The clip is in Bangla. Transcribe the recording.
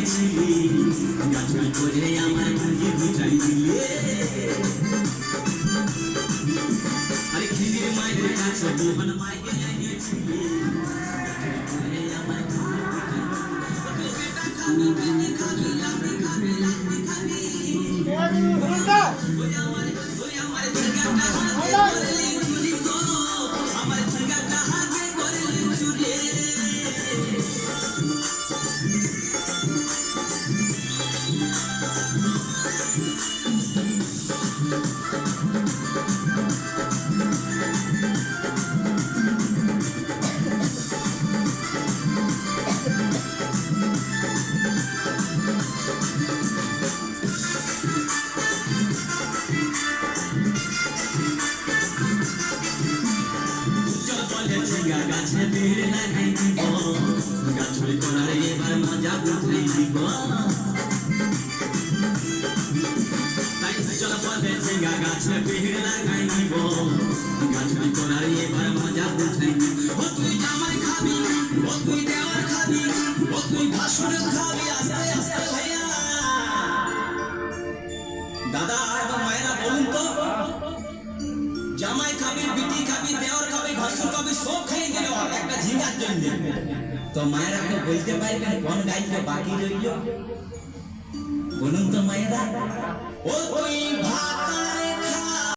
লাগিয়েছিলে গাছুল করে আমার ভাঙে বুঝাই দিলে আরে খিদির মায়ের কাছে মোহন মাইকে লাগিয়েছিলে গাছুল করে আমার ভাঙে বেটা খাবি বেটা খাবি লাভি খাবি লাভি খাবি ওই আমার জায়গাটা হাতে করলে চুরি গো আমার জায়গাটা হাতে করলে চুরি গাছে বেড়ে লাগাই দিব গাছুল করার এবার মজা উঠাই দিব তাই চল বলে চেঙ্গা গাছে বেড়ে লাগাই দিব গাছুল করার এবার মজা উঠাই দিব ও তুই জামাই খাবি ও তুই দেওয়ার খাবি ও তুই ভাসুর খাবি আস্তে আস্তে ভাইয়া দাদা এবং মায়েরা বলুন তো জামাই খাবি বিটি খাবি দেওয়ার খাবি ভাসুর খাবি সব খেয়ে গেল একটা ঝিঙ্গার জন্য তো মায়েরা তো বলতে পারবেন কোন গাইতে বাকি রইল বলুন তো মায়েরা ও তুই ভাত